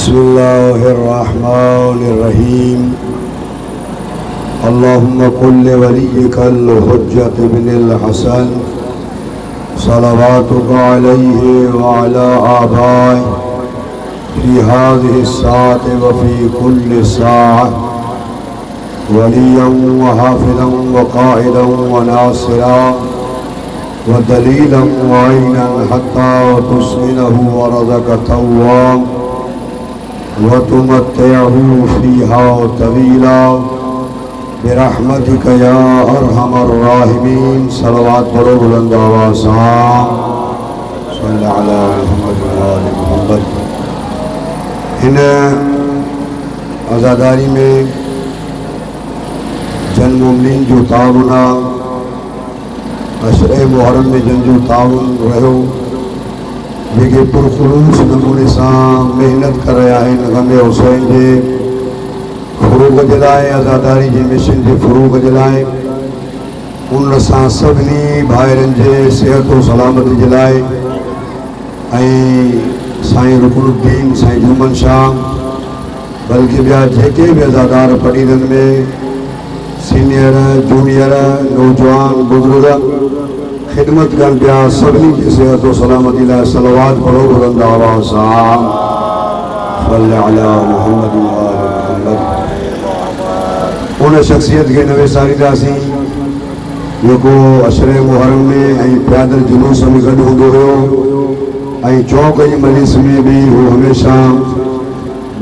बिस्मिल्लाहिर्रहमानिर्रहीम। अल्लाहुम्मा कुल्लि वलिय्यिकल हुज्जत इब्नुल हसन सलवातुका अलैहि व अला आबाइहि फी हाज़िहि साअति व फी कुल्लि साअह वलिय्यन व हाफ़िज़न व क़ाइदन व नासिरा व दलीलन व ऐनन हत्ता तुस्किनहु व रज़क़तहु व तुमत्तिअहु फ़ीहा तवीला बिरहमतिका या अरहमर राहिमीन। सलवात पढ़ो बुलंद आवाज़ से। सल्लल्लाहु अलैहि मुहम्मद। इन आज़ादारी में जन मोमिनीन जो ताउन अशरे मुहर्रम में जन जो ताउन रहो जेके पुरखुलूस नमूने से मेहनत कर रहा है गमे हुसैन के फ़रोग़ जे लाइ, आज़ादारी जे मिशन जे फ़रोग़ जे लाइ, उन सां सभिनी भाइरनि जे सिहत और सलामती जे लाइ साईं रुकनुद्दीन, साईं जुमन शाह, बल्कि ॿिया जेके भी आज़ादार पढ़ीदनि में सीनियर जूनियर नौजवान बुजुर्ग खिदमत कन पिया, सभिनी की सेहत और सलामती लाइ सलवात पढ़ो बुलंद आवाज़ सां। सल्लल्लाहु अलैहि मुहम्मद व आले मुहम्मद। उन शख्सियत के न विसारींदासीं जेको अशरे मुहर्रम में पैदल जुलूस में गॾु हूंदो हुयो, चौक जी मजलिस में भी वो हमेशा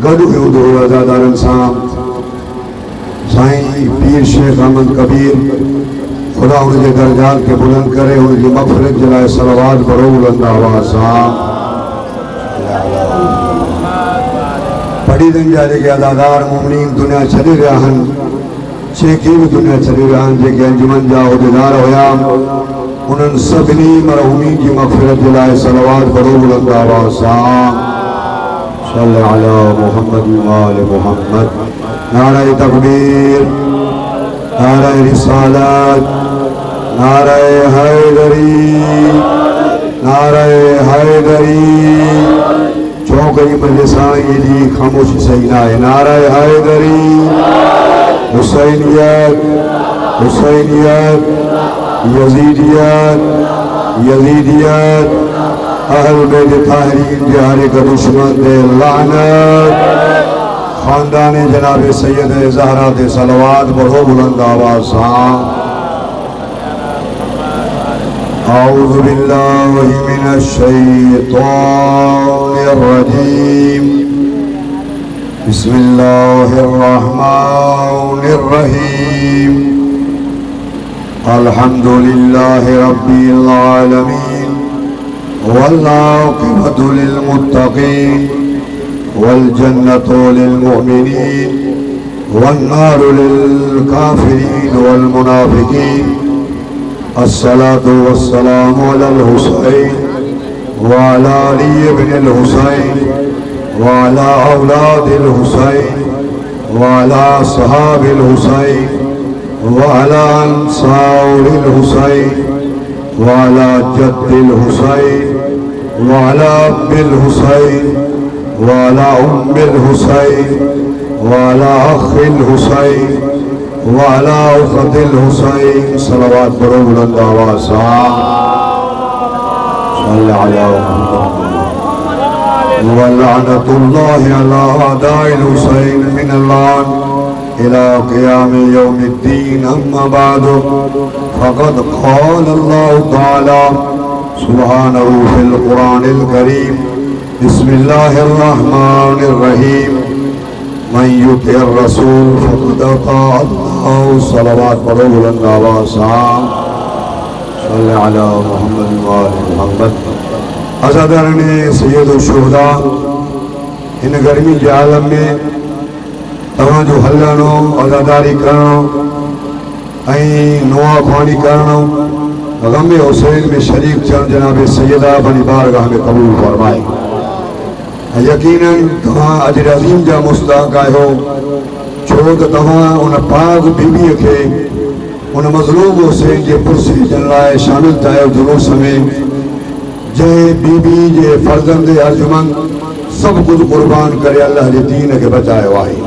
गॾु हूंदो हुयो आज़ादारनि सां। साईं पीर शेख अहमद कबीर, खुदा उनके दर्जात के बुलंद करे, उनकी मग़फ़िरत जे लाइ सलवात पढ़ो बुलंद आवाज़ सां। पढ़ीदनि जा जेके आज़ादार मोमिनीन दुनिया छॾे विया आहिनि, जेके भी दुनिया छॾे विया आहिनि, जेके अंजुमन जा उहिदेदार हुया, उन्हनि सभिनी मरहूमीन जी मग़फ़िरत जे लाइ सलवात पढ़ो बुलंद आवाज़ सां। सल्लल्लाहु अलैहि मुहम्मद व आले मुहम्मद। नारे तकबीर, नारे रिसालत, नारे हैदरी, नारे हैदरी। चौक जी मजलिस जी खामोशी सही ना है। नारे हैदरी, हुसैनियत, हुसैनियत, यजीदियत, यजीदियत, अहल बैत ताहरीन जे हर एक दुश्मन ते लानत। खानदान जनाब सैयद ज़हरा ते सलवात पढ़ो बुलंद आवाज़ सां। औज़ु बिल्लाहि मिनश शैतानिर रजीम। बिस्मिल्लाहिर रहमानिर रहीम। अल्हम्दुलिल्लाहि रब्बिल आलमीन वल आक़िबतु लिल मुत्तक़ीन वल जन्नतु लिल मुमिनीन वन नारु लिल काफिरीन वल मुनाफिकीन। अस्सलातु वस्सलामु अलल हुसैन व अला अली इब्निल हुसैन व अला औलादिल हुसैन व अला सहाबिल हुसैन व अला अंसारिल हुसैन व अला जद्दिल हुसैन व अला अब्बिल हुसैन व अला उम्मिल हुसैन व अला अख़िल हुसैन व अला उख़्तिल हुसैन। सलवात पढ़ो बुलंद आवाज़ सां। सल्लल्लाहु अलैहि व लअनतुल्लाहि अला आदाइल हुसैन मिनल आन इला क़ियाम यौमिद्दीन। अम्मा बादु फ़क़द क़ाल अल्लाहु तआला सुब्हानहु फ़िल क़ुरानिल करीम। बिस्मिल्लाहिर रहमानिर रहीम। मन युतिइर रसूल फ़क़द अताअ अल्लाह। सलवात पढ़ो बुलंद आवाज़ सां। सल्लल्लाहु अलैहि मुहम्मद व आले मुहम्मद। आज़ादारनि सैयदुल शुहदा, इन गर्मी के आलम में तव्हां जो हलणो, आज़ादारी करणो, नुआ ख़्वानी करणो, गमे हुसैन में शरीक थियण जनाब सैयदा बनी बारगाह में कबूल फरमाए। यकीनन तव्हां अजर अज़ीम जा मुस्तहक़ आहियो, छो त तव्हां उन पाक बीबीअ खे उन मज़लूम हुसैन जे पुरस्करण लाइ शामिल थियो जुलूस में, जंहिं बीबी जे फर्ज़ंद अर्जुमन सब कुछ कुर्बान करे अल्लाह जे दीन के बचायो आहे।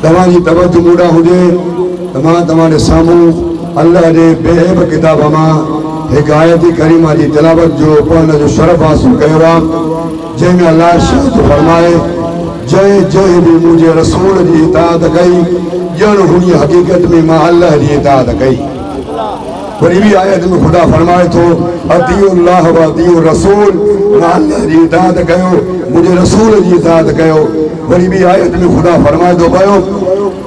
तव्हांजी तवज्जो मूड़ा हुजे त मां तव्हांजे साम्हूं अल्लाह जे बेहब किताब मां हिकु आयत करीमा जी तिलावत जो पढ़ण जो शरफ हासिल कयो आहे, जंहिंमें अल्लाह शाह फरमाए जंहिं जंहिं बि मुंहिंजे रसूल जी इताअत कई ॼण हुन हक़ीक़त में मां अल्लाह जी इताअत कई। वरी भी आयत में खुदा फरमाए थो अतीउल्लाह व अतीउर रसूल, मां अल्लाह जी इताअत कयो मुंहिंजे रसूल जी इताअत कयो। वरी भी आयत में खुदा फरमाए थो पियो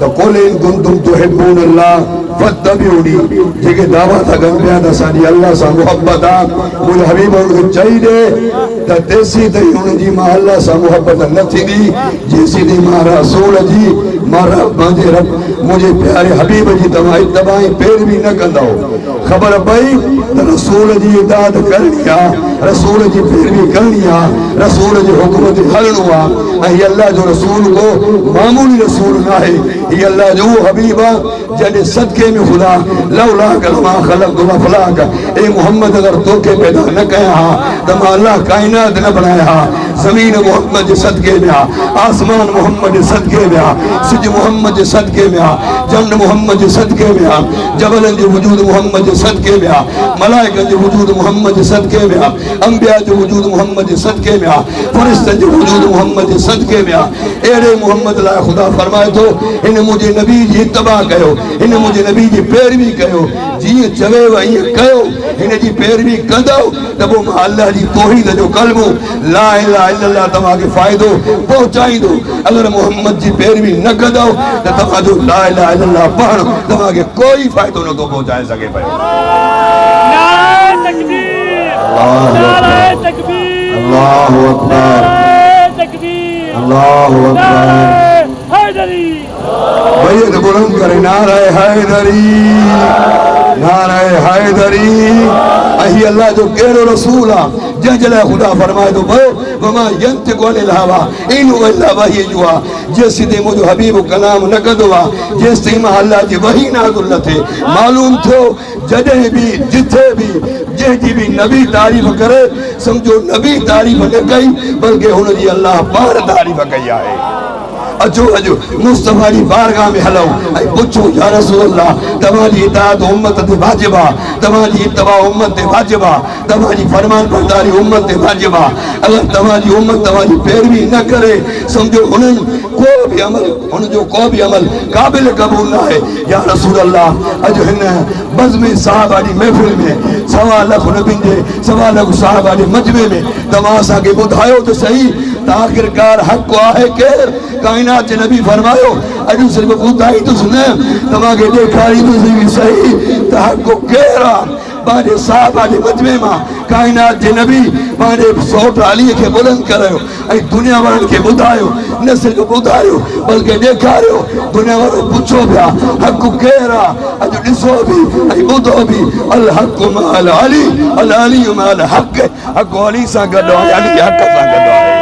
त कुल इन कुंतुम तुहिब्बूनल्लाह फत्तबिऊनी, जेके दावा था कनि पिया त असांजी अल्लाह सां मुहबत आहे, मुंहिंजे हबीब हुनखे चई ॾे त तेसीं ताईं हुनजी मां अल्लाह सां मुहबत न थींदी जेसीं ताईं मां रसूल जी मुंहिंजे प्यारे हबीब जी तव्हां इत्तबा पैरवी न कंदव। ख़बर पई त रसूल जी इताअत करणी आहे, रसूल जी पैरवी करणी आहे, रसूल जे हुक्म ते हलणो आहे। ऐं हीअ अल्लाह जो रसूल को मामूली रसूल न आहे, हीअ अल्लाह जो उहो हबीब आहे जॾहिं सदके में खुदा लौला कलमा ख़लक़तुल अफ़लाक, ए मोहम्मद अगर तोखे पैदा न कया हा त मां अल्लाह काइनात न बनाया हा। ज़मीन मोहम्मद जे सदके में आहे, आसमान मोहम्मद जे सदके में आहे, सिज मोहम्मद जे सदके में आहे, चंड मोहम्मद जे सदके में आहे, जबलनि जो वजूद मोहम्मद जे सदके में आहे, मलाइकनि जो वजूद मोहम्मद जे सदके में आहे, अंबिया जो वजूद मोहम्मद जे सदके में आहे, फरिश्तनि जो वजूद मोहम्मद जे सदके में आहे। अहिड़े मोहम्मद लाइ खुदा फरमाए थो हिन मुंहिंजे नबी जी इत्तबा कयो, हिन मुंहिंजे नबी जी पैरवी कयो, जीअं चवेव ईअं कयो। हिन जी पैरवी कंदव त पोइ मां अल्लाह जी तौहीद जो कलमो ला इलाहा इल्लल्लाह तव्हांखे फ़ाइदो पहुचाईंदो। अगर मोहम्मद जी पैरवी न कंदव त तव्हांजो ला इलाहा इल्लल्लाह पढ़णु तव्हांखे कोई फ़ाइदो नथो पहुचाए सघे पियो। अल्लाहु अकबर, अल्लाहु अकबर। बैत बुलंद करे नारे हैदरी, नारे हैदरी। अही अल्लाह जो कहिड़ो रसूल आहे जंहिंजे लाइ ख़ुदा फरमाए थो पियो वमा यंतिकु अनिल हवा इन हुवा इल्ला वही युहा, जेसीं ताईं मुंहिंजो हबीब कलाम न कंदो आहे जेसीं ताईं मां अल्लाह जी वही नाज़िल न थिए। मालूम थियो जॾहिं बि जिथे बि जंहिंजी बि नबी तारीफ़ करे सम्झो नबी तारीफ़ न कई बल्कि हुनजी अल्लाह पाण तारीफ़ कई आहे। अचो अचो मुस्तफ़ा जी बारगाह में हलो ऐं पुछो या रसूल अल्लाह तव्हांजी इताअत उम्मत ते वाजिब आहे, तव्हांजी इत्तबा उम्मत ते वाजिब आहे, तव्हांजी फरमान बरदारी उम्मत ते वाजिब आहे। अगर तव्हांजी उम्मत तव्हांजी पैरवी न करे सम्झो हुननि हुनजो को बि अमल क़ाबिल क़बूल न आहे। या रसूल अल्लाह अॼु हिन बज़्म साहबा जी महफ़िल में 1.25 लख नबियुनि जे 1.25 लख साहबा जे मजमे में तव्हां असांखे ॿुधायो त सही त आख़िरकार हक़ आहे केरु? काइनात जे नबी फरमायो अॼु सिर्फ़ ॿुधाईंदुसि न तव्हांखे ॾेखारींदुसि सही त हक़ केरु आहे। पंहिंजे साहबा जे मजमे मां काइनात जे नबी पंहिंजे सौट अलीअ खे बुलंद करायो ऐं दुनिया वारनि खे ॿुधायो, न सिर्फ़ ॿुधायो बल्कि ॾेखारियो। दुनिया वारो पुछो पिया हक़ केरु आहे? अॼु ॾिसो बि ऐं ॿुधो बि अल हक़ मअल अली, अल अली मअल हक़। हक़ अली सां गॾु आहे, अली हक़ सां गॾु आहे।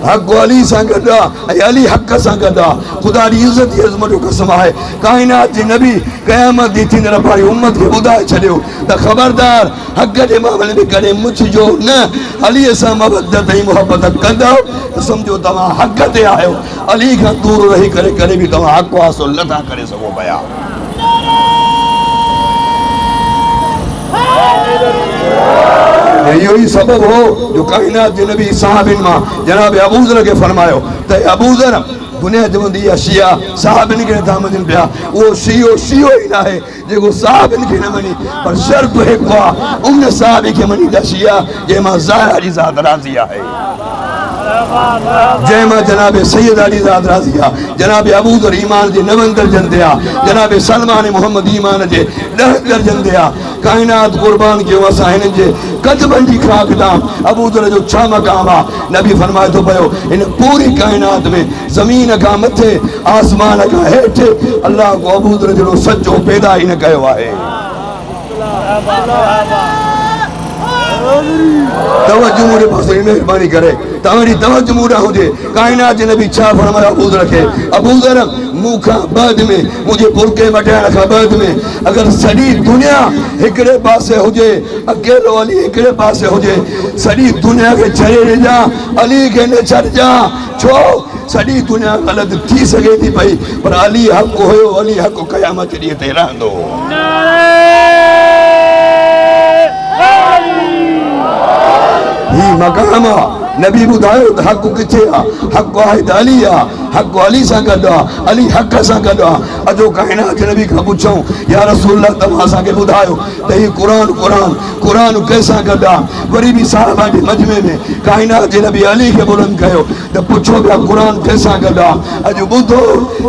हक़ अली सां गॾु आहे ऐं अली हक़ सां गॾु आहे। ख़ुदा जी इज़त जी अज़मत जो कसम आहे काइनात जे नबी क़यामत जी थींदड़ पंहिंजी उम्मत खे ॿुधाए छॾियो त ख़बरदार हक़ जे मामले में कॾहिं मुछिजो न। अलीअ सां मवदत ऐं मुहबत कंदव त सम्झो तव्हां हक़ ते आहियो। अली खां दूर रही करे करे बि तव्हां हक़ हासिल नथा करे सघो पिया। इहो ई सबब हो जो काइनात जे नबी साहबिन मां जनाब अबूज़र खे फरमायो त अबूज़र दुनिया चवंदी आहे शिया साहबिन खे नथा मञनि पिया, उहो शियो ई न आहे जेको साहबिन खे न मञी, पर शर्त हिकु आहे उन साहबी खे मञींदा शिया जंहिंमां ज़ाहिर जी ज़ात राज़ी आहे, जंहिंमां जनाब सैयद अली ज़ात राज़ी आहे, जनाब अबूज़र ईमान जे 9 दर्जनि ते आहे, जनाब सलमान मोहम्मद ईमान जे 10 दर्जनि ते आहे। काइनात कुर्बान कयो असां हिननि जे कदमनि जी खाक तां अबूज़र जो छा मक़ाम आहे। नबी फरमाए थो पियो हिन पूरी काइनात में ज़मीन खां मथे आसमान खां हेठि अल्लाह को अबूज़र जहिड़ो सचो पैदा ई न कयो आहे। तवज्जो मुझे पासे मेहरबानी करे तव्हांजी तवज्जो मूं ॾांहुं हुजे। काइनात जे नबी छा फरमायो अबूज़र खे? अबूज़र मूंखा बाद में मुझे पुरके मटाइण खां बाद में अगर सॼी दुनिया हिकिड़े पासे हुजे, अकेलो अली हिकिड़े पासे हुजे, सॼी दुनिया खे छॾे ॾिजां, अली खे न छॾिजां। छो सॼी दुनिया ग़लति थी सघे थी पई, पर अली हक़ हुयो, अली हक़ क़यामत ॾींहं ते रहंदो। ही मक़ाम आहे। नबी ॿुधायो त हक़ किथे आहे? हक़ आहे त अली आहे, हक़ अली सां गॾु आहे, अली हक़ सां गॾु आहे। अजो काइनात नबी खां पुछूं, या रसूल तव्हां असांखे ॿुधायो त ही क़ुरान कंहिंसां गॾु आहे? वरी बि साहिबा जे मजमे में काइनात जे नबी अली खे बुलंद कयो त पुछो पिया क़ुरान कंहिंसां गॾु आहे? अॼु ॿुधो,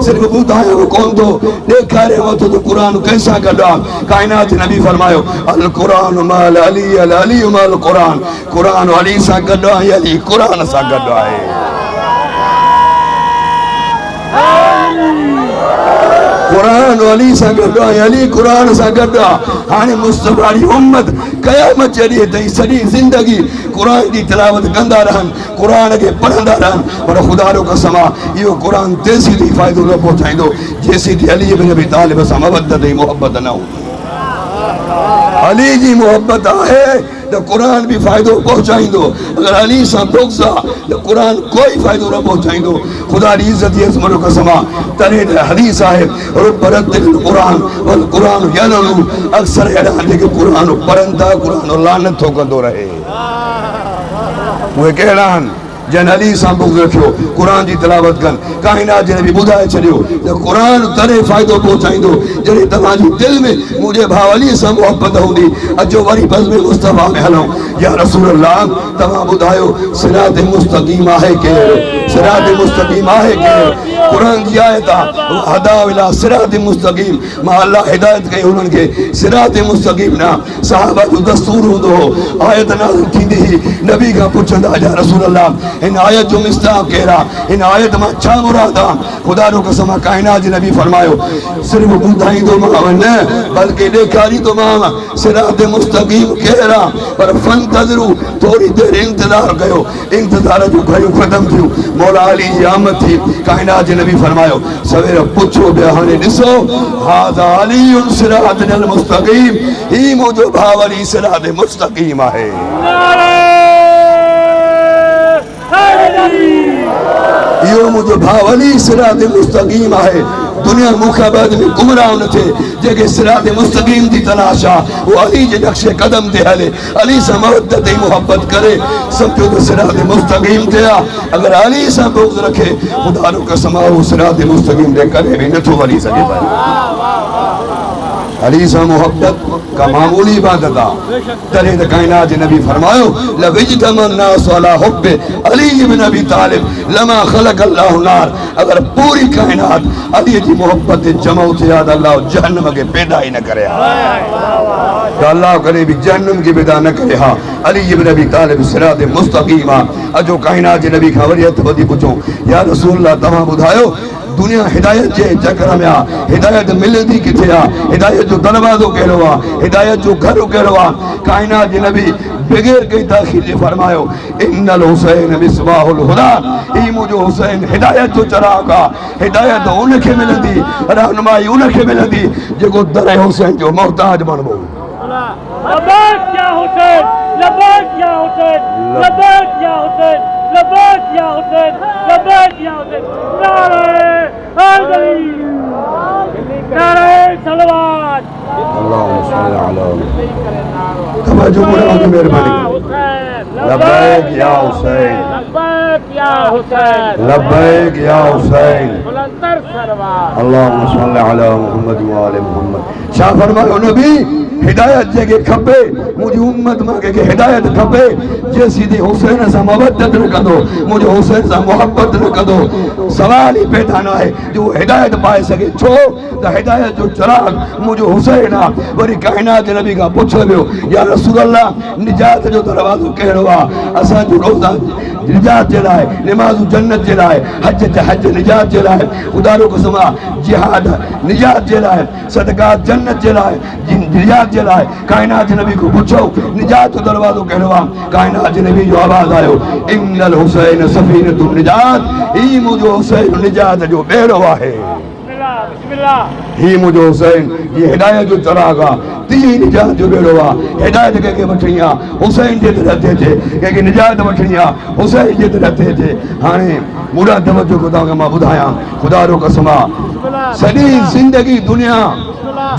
सिर्फ़ु ॿुधायो कोन थो, ॾेखारे वठो त क़ुरान कंहिंसां गॾु आहे। काइनात नबी फरमायो अल क़ुरान माल अली, अल अली माल क़ुरान। क़ुरान अली सां गॾु आहे, अली क़ुरान सां गॾु आहे। क़ुरान अली सां गॾु आहे, अली क़ुरान सां गॾु आहे। हाणे मुस्तफ़ा जी उम्मत क़यामत ॾींहं ताईं सॼी ज़िंदगी क़ुरान जी तिलावत कंदा रहनि, क़ुरान खे पढ़ंदा रहनि, पर ख़ुदा जो कसम आहे इहो क़ुरान तेसीं ताईं फ़ाइदो न पहुचाईंदो जेसीं ताईं अली इब्न अबी तालिब सां मवदत ऐं मुहबत न हूंदी। अली जी मोहब्बत आहे त क़ुरान भी फ़ाइदो पहुचाईंदो, अगर अली सां बुग़्ज़ आहे त क़ुरान कोई फ़ाइदो न पहुचाईंदो। ख़ुदा जी इज़्ज़त जी अज़मत जो कसम आहे, तॾहिं त हदीस आहे रुब रत्तिल क़ुरान वल क़ुरान यलनु, अक्सर अहिड़ा जेके क़ुरान पढ़नि था क़ुरान लानत थो कंदो रहे। उहे कहिड़ा आहिनि? जन अली सां बुग़्ज़ रखियो, क़ुरान जी तिलावत कनि। काइनात जे नबी ॿुधाए छॾियो त क़ुरान तॾहिं फ़ाइदो पहुचाईंदो जॾहिं तव्हांजी दिलि में मुंहिंजे भाउ अली सां मुहबत हूंदी। अचो वरी बज़्म मुस्तफ़ा में हलूं। या रसूल अल्लाह तव्हां ॿुधायो सिरात मुस्तक़ीम आहे केरु? सिरात मुस्तक़ीम आहे केरु? क़ुरान जी आयत आहे हदा इला सिरात मुस्तक़ीम, मां अल्लाह हिदायत कई उन्हनि खे सिरात मुस्तक़ीम न। सहाबा जो दस्तूर हूंदो हो, आयत नाज़िल थींदी हुई, नबी खां पुछंदा या रसूल अल्लाह इन आयत जो मिस्ताक कहिड़ा? इन आयत मां छा मुराद आहे? ख़ुदा जो कसम आहे काइनात जे नबी फरमायो सिर्फ़ ॿुधाईंदोमांव न बल्कि ॾेखारींदोमांव सिरात मुस्तक़ीम केरु आहे। पर फंतज़िरू, थोरी देरि इंतज़ार कयो। इंतज़ार जो घड़ियूं ख़तम थियूं, मौला अली जी आमद थी। काइनात जे नबी फरमायो सवेर पुछो पिया, हाणे ॾिसो हाज़ा अली सिरातल मुस्तक़ीम, ही मुंहिंजो भाउ अली सिरात मुस्तक़ीम आहे। इहो मुंहिंजो भाउ अली सिरात मुस्तक़ीम आहे। दुनिया मूंखां बाद में गुमराह न थिए, जेके सिरात मुस्तक़ीम जी तलाश आहे वो अली जे नक्शे कदम ते हले, अली सां मवदत ऐं मुहबत करे, सम्झो त सिरात मुस्तक़ीम ते आहे। अगर अली सां बुग़्ज़ रखे, ख़ुदा जो कसम आहे वो सिरात मुस्तक़ीम ते करे भी नथो वञी सघे पियो। अली सां मुहब्बत का मामूली इबादत आहे। तॾहिं त काइनात जे नबी फरमायो लविजतमन नास अला हुब अली इब्न अबी तालिब लमा खलक अल्लाहु नार। अगर पूरी काइनात अली जी मोहब्बत ते जमा थिया त अल्लाह जहन्नम खे पैदा ही न करे हा, त अल्लाह कॾहिं बि जहन्नम खे पैदा न करे हा। अली इब्न अबी तालिब सिरात मुस्तक़ीम आहे। अजो काइनात जे नबी खां वरी हथ ॿधी पुछो या रसूल अल्लाह तव्हां ॿुधायो दुनिया हिदायत जे चकर में आहे, हिदायत मिलंदी किथे आहे? हिदायत जो दरवाज़ो कहिड़ो आहे? हिदायत जो घर कहिड़ो आहे? काइनात जे नबी बग़ैर कई ताख़ीर जे फरमायो इन्नल हुसैन मिसबाहुल हुदा, ही मुंहिंजो हुसैन हिदायत जो चिराग आहे। हिदायत उनखे मिलंदी, रहनुमाई उनखे मिलंदी जेको दर हुसैन जो मोहताज बणिबो। लबैक या हुसैन, लबैक या हुसैन, लबैक या हुसैन, लबैक या हुसैन, लबैक या हुसैन। नारे हैदरी, नारे सलवात। अल्लाहुम्मा सल्ली अला तवज्जो मुराद मेहरबानी। लबैक या हुसैन, लबैक या हुसैन, लबैक या हुसैन। बुलंदर सलवात। अल्लाहुम्मा सल्ली अला मुहम्मद व आले मुहम्मद। छा फरमायो नबी? हिदायत जेके खपे मुंहिंजी उम्मत मां कंहिंखे हिदायत खपे जेसीं ताईं हुसैन सां मवदत न कंदो, मुंहिंजो हुसैन सां मुहबत न कंदो, सवाल ई पैदा न आहे जो हिदायत पाए सघे। छो त हिदायत जो चिराग मुंहिंजो हुसैन आहे। वरी काइनात जे नबी खां पुछियो वियो या रसूल अल्लाह निजात जो दरवाज़ो कहिड़ो आहे? असांजो रोज़ा निजात जे लाइ, निमाज़ू जन्नत जे लाइ, हज निजात जे लाइ, ख़ुदा जो कसम आहे जिहाद निजात जे लाइ, सदक़ात जन्नत जे लाइ, निजात जे लाइ। काइनात जे नबी को पुछो निजात जो दरवाज़ो कहिड़ो आहे? काइनात जे नबी जो आवाज़ आयो इन्नल हुसैन सफ़ीनतुन निजात, ही मुंहिंजो हुसैन निजात जो ॿेड़ो आहे। ही मुझो हुसैन ये हिदायत जो चरागा ती निजात जो बेड़ो आ हिदायत के वठणी आ हुसैन जे रथे थे के निजात वठणी आ हुसैन जे रथे थे हाने मुरा तवज्जो खुदा के मां बुधाया खुदा रो कसम सदी जिंदगी दुनिया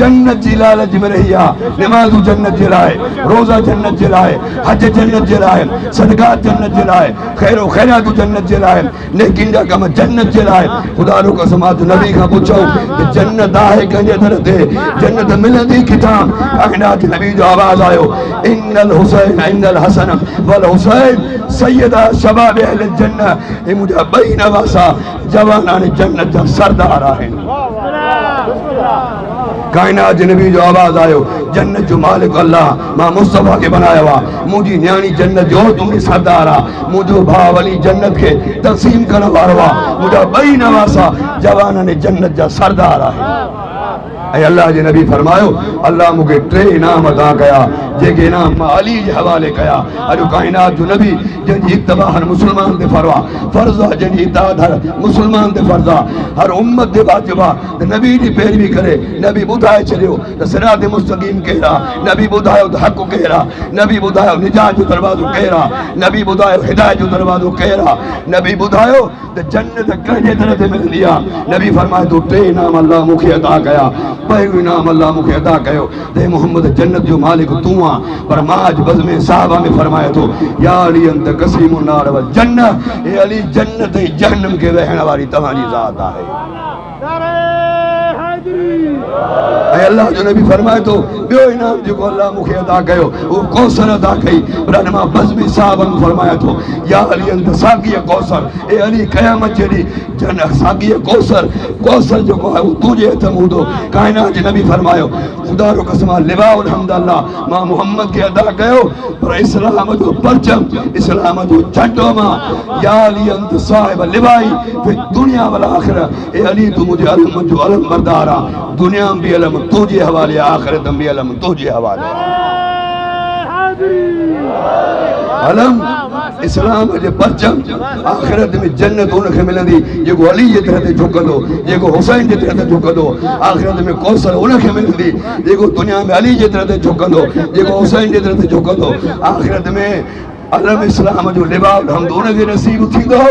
जन्नत जी लालच में रही आहे नमाज़ जन्नत जे लाइ रोज़ा जन्नत जे लाइ हज जन्नत जे लाइ सदक़ात जन्नत जे लाइ खैरो खैरात जन्नत जे लाइ नेकिन जा कम जन्नत जे लाइ खुदा रो कसम नबी खां पुछो त जन्नत आहे कंहिंजे दर ते जन्नत मिलंदी किथां काइनात नबी जो आवाज़ आयो इन्नल हुसैन इन्नल हसन वल हुसैन सैयदा शबाब अहल जन्नत हे मुंहिंजा ॿई नवासा जवानान जन्नत जा सरदार आहिनि कायनात नबी जो आवाज आयो जन्नत जो मालिक अल्लाह मां मुस्तफा के बनाया हुआ मुझी न्याणी जन्नत जो तुमने सरदार आ मुझो भाव अली जन्नत के तक़सीम करण वारो आ मुझा ॿई नवासा जवान ने जन्नत जा सरदार आहे ऐं अल्लाह जे नबी फरमायो अल्लाह मूंखे 3 इनाम अता कया जेके इनाम मां अली जे हवाले कया अॼु काइनात जो नबी जंहिंजी इत्तबा हर मुस्लमान ते फर्ज़ आहे जंहिंजी इताअत हर मुस्लमान ते फर्ज़ आहे हर उम्मत ते वाजिब आहे त नबी जी पैरवी करे नबी ॿुधाए छॾियो त सिरात मुस्तक़ीम केरु आहे नबी ॿुधायो त हक़ केरु आहे नबी ॿुधायो निजात जो दरवाज़ो केरु आहे नबी ॿुधायो हिदायत जो दरवाज़ो केरु आहे नबी ॿुधायो त जन्नत कंहिंजे दर ते मिलंदी आहे नबी फरमाए थो 3 इनाम अल्लाह मूंखे अता कया पहिरियों इनाम अल्लाह मूंखे अदा कयो ते मोहम्मद जन्नत जो मालिक तूं आहे पर मां अॼु बज़ में साहबा में फरमाए थो या अली अंत कसीम नार व जन्नत ए अली जन्नत ऐं जहन्नम खे वहण वारी तव्हांजी ज़ात आहे ऐं अल्लाह जो नबी फरमाए थो ॿियो इनाम जेको अल्लाह मूंखे अदा कयो उहो कौसर अदा कई पर अॼु मां बज़ में साहबा में फरमाए थो या अली अंत साक़ीअ कौसर ए अली क़यामत जहिड़ी जन साक़ीअ कौसर जेको आहे उहो तुंहिंजे हथ में हूंदो काइनात जे नबी फरमायो खुदा रो कसम लिवाउल हम्द अल्लाह मां मोहम्मद खे अदा कयो पर इस्लाम जो परचम इस्लाम जो झंडो मां या अली अंत साहिब लिवाई फिर दुनिया वल आखिरत ए अली तू मुझे अलम जो अलम बरदार आ दुनिया में भी अलम तुझे हवाले आखिरत में भी अलम तुझे हवाले अलम इस्लाम जे परचम आखिरत में जन्नत उनखे मिलंदी जेको अली जे तरह ते झुकंदो जेको हुसैन जे तरह ते झुकंदो आखिरत में कौसर उनखे मिलंदी जेको दुनिया में अली जे तरह ते झुकंदो जेको हुसैन जे तरह ते झुकंदो आखिरत में अलम इस्लाम जो लिबास हम दोनों के नसीब थींदो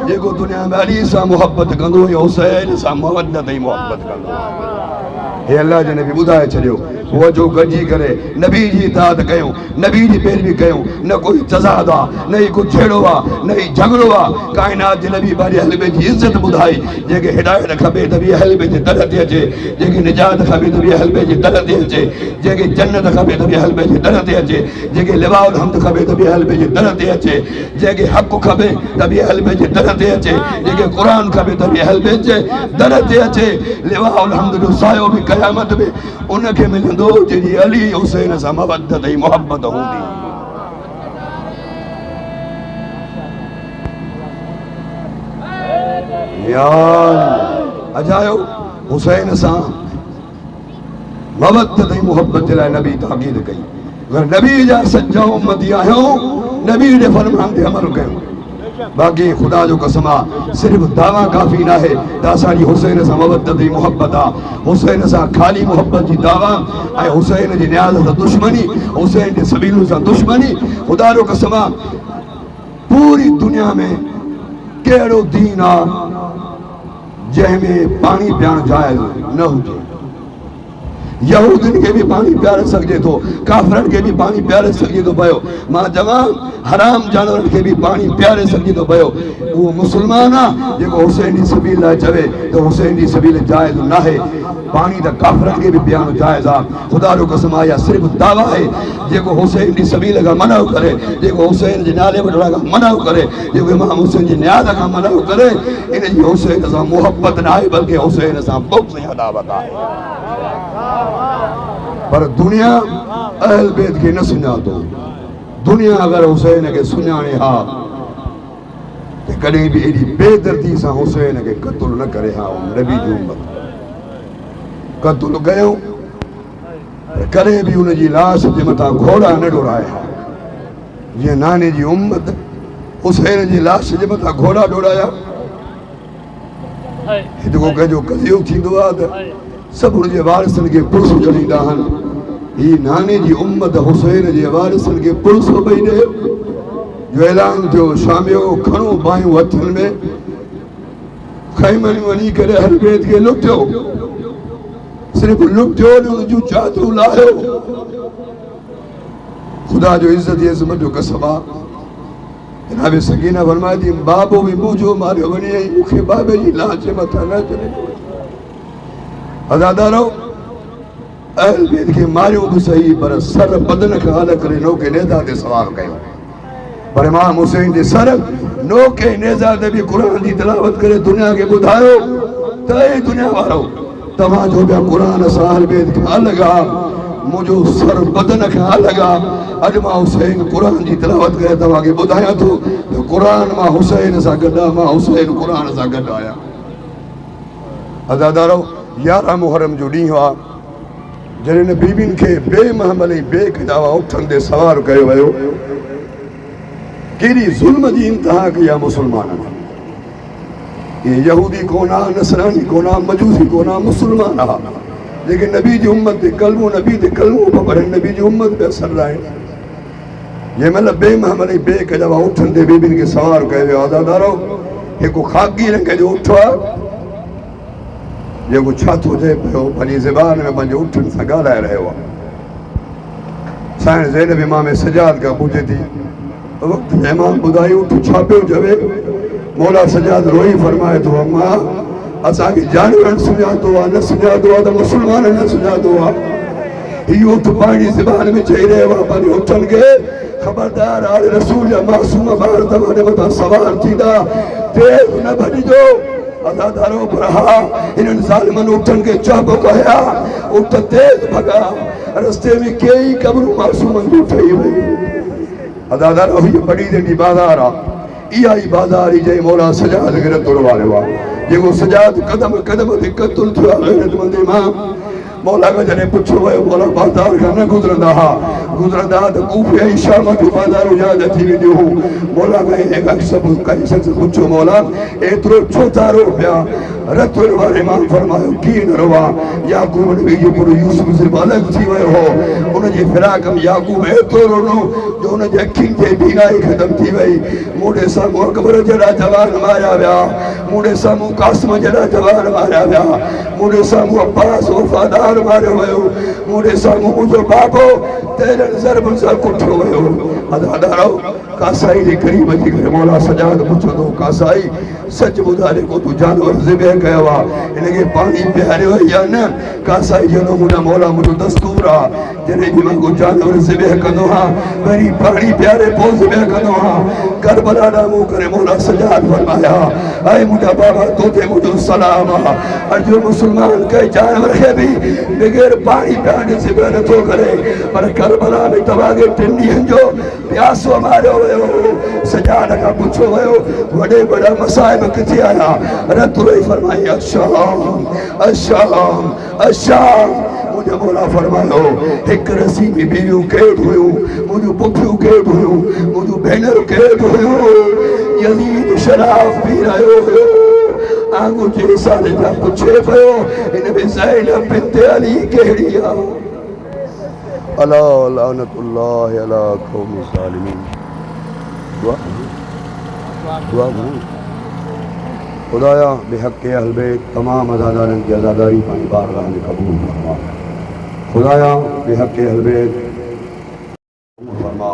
जेको दुनिया में अली सां मोहब्बत कंदो या हुसैन सां मवदत ई मोहब्बत कंदो हे अल्लाह जे नबी ॿुधाए छॾियो वो जो गॾिजी करे नबी जी इताअत कयूं नबी जी पैरवी कयूं न कोई तज़ाद आहे न ई कुझु छेड़ो आहे न ई झगड़ो आहे काइनात जे नबी बारी हलबे जी इज़त ॿुधाई जेके हिदायत खपे त बि हलबे जे दर ते अचे जेके निजात खपे त बि हलबे जे दर ते अचे जेके जन्नत खपे त बि हलबे जे दर ते अचे जेके लिवाउल हम्द खपे त बि हलबे जे दर ते अचे जेके हक़ खपे त बि हलबे जे दर ते अचे जेके क़ुरान खपे त बि हलबे जे दर ते अचे लिवाउल हम्द जो सायो बि क़यामत में उनखे मिलंदो जंहिंजी अली हुसैन सां मवदत ऐं मोहब्बत हूंदी अजायो हुसैन सां मवदत ऐं मोहब्बत जे लाइ नबी ताक़ीद कई अगरि नबी जा सच्चा उम्मती आहियूं नबी जे फरमान ते अमल कयूं बाक़ी खुदा जो कसम आहे सिर्फ़ दावा काफ़ी न आहे त असांजी हुसैन सां मवदत ऐं मोहब्बत आहे हुसैन सां ख़ाली मोहब्बत जी दावा ऐं हुसैन जी न्याज़ सां दुश्मनी हुसैन जे सबीलुनि सां दुश्मनी खुदा जो कसम आहे पूरी दुनिया में कहिड़ो दीन आहे जंहिंमें पाणी पीअणु जाइज़ न हुजे यहूदियुनि खे बि पाणी पीआरे सघिजे थो काफ़िरनि खे बि पाणी पीआरे सघिजे थो पियो मां चवां हराम जानवरनि खे बि पाणी पीआरे सघिजे थो पियो उहो मुस्लमान आहे जेको हुसैन जी सबील लाइ चवे त हुसैन जी सबील जाइज़ न आहे पाणी त काफ़िरनि खे बि पीआरणु जाइज़ आहे खुदा जो कसम आहे सिर्फ़ु दावा आहे जेको हुसैन जी सबील खां मना करे जेको हुसैन जे नाले वठण खां मना करे जेको इमाम हुसैन जी न्याज़ खां मना करे इन जी हुसैन सां मोहब्बत न आहे बल्कि हुसैन सां बुग़्ज़ ऐं अदावत आहे पर दुनिया अहल बैत के न सुञातो दुनिया अगर हुसैन के सुञाणे हा तो कॾहिं भी एडी बेदर्दी सां हुसैन के क़त्ल न करे हा नबी जी उम्मत क़त्ल कयो कॾहिं भी उन जी लाश जे मथां घोड़ा न डोड़ाए हा जीअं नाने जी उम्मत हुसैन जी लाश जे मथां घोड़ा डोड़ाया हिते को कंहिंजो कलियुग थींदो आहे त सभु हुनजे वारिसनि खे पुरुष ॼणींदा आहिनि। ही नाने जी उम्मत हुसैन जे वारिसनि खे पुरुष पई ॾे जो ऐलान थियो शामियो खणो बाहियूं हथनि में खैमनि वञी करे हर बैत खे लुटियो, सिर्फ़ लुटियो न हुन जूं चादरूं लाहियो। ख़ुदा जो इज़त अज़मत जो कसम आहे। जनाब सकीना फरमाए थी बाबो बि मुंहिंजो मारियो वञे ऐं मूंखे बाबे जी लांच मथां न चढ़े। अदादारो अहल बैत खे मारियो बि सही पर सर बदन खां अलॻि करे नोके नेज़ा ते सवार कयो। पर इमाम हुसैन जे सर नोके नेज़ा ते बि क़ुर जी तिलावत करे दुनिया खे ॿुधायो त ए दुनिया वारो तव्हांजो ॿिया क़ुर सां अहल बैत खां अलॻि आहे, मुंहिंजो सर बदन खां अलॻि आहे। अॼु मां हुसैन क़ुर जी तिलावत करे तव्हांखे ॿुधायां थो त क़ुर मां हुसैन सां गॾु आहे, मां हुसैन क़ुर सां गॾु आहियां। अदादारो 11 मुहर्रम जो ॾींहुं आहे जॾहिं हिन बीबियुनि खे बेमहमल ऐं बेकजावा उठनि ते सवार कयो वियो। केॾी ज़ुल्म जी इंतिहा कई आहे मुस्लमाननि। इहे यहूदी कोन आहे, नसरानी कोन आहे, मजूसी कोन आहे, मुस्लमान आहे लेकिन नबी जी उम्मत ते कलमो नबी ते कलमो पिया पढ़नि, नबी जी उम्मत पे असर आहे। जंहिं महिल बेमहमल ऐं बेकजावा उठनि ते बीबियुनि खे सवार कयो वियो। अदादारो हिकु ख़ाकी रंग जो उठ आहे जेको छा थो चए पियो पंहिंजी ज़बान में पंहिंजे उठनि सां ॻाल्हाए रहियो आहे। साईं ज़ैनब इमाम सजाद खां पुछे थी वक़्तु इमाम ॿुधाई उठ छा पियो चवे। मौला सजाद रोई फरमाए थो अम्मा असांखे जानवर सुञातो आहे, न सुञातो आहे त मुस्लमान न सुञातो आहे। हीउ उठ पंहिंजी ज़बान में चई रहियो आहे पंहिंजे उठनि खे ख़बरदार आले रसूल जा मासूम ॿार तव्हांजे मथां सवार थींदा, तेज़ न भॼिजो। अदादारो पर हा इन्हनि ज़ालिमनि उठनि खे चइबो कया उठ तेज़ भॻा, रस्ते में कई क़बरूं मासूमनि जूं ठही वयूं। अदादारो हीअ बड़ी नंढी बाज़ार आहे, इहा ई बाज़ार ई जंहिं मौला सजाद खे रतुड़ वारियो आहे, जेको सजाद क़दम क़दम ते क़तल थियो आहे। गैरतमंद इमाम मौला खां जॾहिं पुछियो वियो मौला बाज़ार खां न गुज़रंदा हा, गुज़रंदा त कूफे ऐं शाम जूं बाज़ारूं यादि अची वेंदियूं हुयूं। मौला खां सभु काई शख़्स पुछियो मौला एतिरो छो था रो पिया। रतुड़ वारे इमाम फरमायो कीअं न रोआ, याकूब नबी जो पुटु यूसुफ सिर्फ़ु अलॻि थी वियो हो, उनजे फिराक में याकूब एतिरो रोनो जो उनजे अखियुनि ते बीनाई ख़तमु थी वई। मूंॾे साम्हूं अकबर जहिड़ा जवान मारिया विया, मूंॾे साम्हूं कासिम जहिड़ा जवान मारिया विया, मूंॾे साम्हूं अब्बास वफ़ादार मारियो वियो, मूंॾे साम्हूं मुंहिंजो बाबो तेरहनि ज़रबनि सां कुटियो वियो। अदादारो कासाई जे क़रीब अची करे मौला सजाद पुछंदो कासाई सच ॿुधाए को तूं जानवर ज़िबह कयो आहे, हिनखे पाणी पीआरियो या न। कासाई चवंदो मुंहिंजा मौला मुंहिंजो दस्तूर आहे, जॾहिं बि मां को जानवर ज़िबह कंदो आहियां वरी पाणी पीआरे पोइ ज़िबह कंदो आहियां। करबला ॾांहुं मूं करे मौला सजाद फरमाया ऐं मुंहिंजा बाबा तोते मुंहिंजो सलाम आहे। अॼु मुस्लमान कंहिं जानवर खे बि बग़ैर पाणी पीआरे ज़िबह नथो करे, पर करबला में तव्हांखे 3 ॾींहंनि जो प्यासो मारियो वियो। सजाद खां पुछियो वियो वॾे वॾा मसाइब किथे आया। रतुड़ फरमाई अशाम अशाम अशाम। मुंहिंजो मौला फरमायो हिकु रसी में बीवियूं केॾ हुयूं, मुंहिंजूं पुफियूं केॾ हुयूं, मुंहिंजूं भेनरूं केॾ हुयूं। यज़ीद शराब पी रहियो हुयो। आंगूर जे साले जा पुछे पियो हिन में ज़ैनब बिन्त अली कहिड़ी आहे। अला लानतुल्लाह अला क़ौमि ज़ालिमीन। दुआ खुदाया बेहक़ अहल बैत तमाम अज़ादारनि की अज़ादारी पंहिंजी बारगाह में क़बूल फरमा। खुदाया बेहक़ अहल बैत फरमा।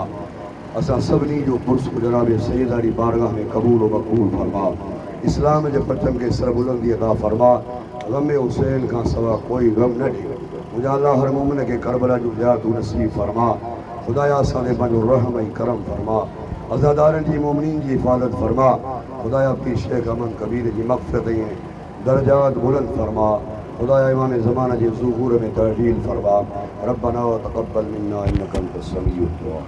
असां सभिनी जो पुरस जनाब सैयदारी बारगाह में क़बूल व मक़बूल फरमा। इस्लाम जे परचम खे सरबुलंदी अता फरमा। ग़म हुसैन खां सवा कोई ग़म न ॾे। मुंहिंजा अल्लाह हर मोमिन खे करबला जूं ज़ियारतूं नसीब फरमा। खुदाया असांखे पंहिंजो रहम ऐं करम फरमा। अज़ादारनि जी मोमिनीन जी हिफ़ाज़त फरमा। खुदाया पीर शेख अमन कबीर जी मग़फ़िरत ऐं दर्जात बुलंद फरमा। खुदाया इमाम ज़माना जे ज़ुहूर में तहवील फरमा। रब्बना व तक़ब्बल मिन्ना इन्नका अंतस समीउद दुआ।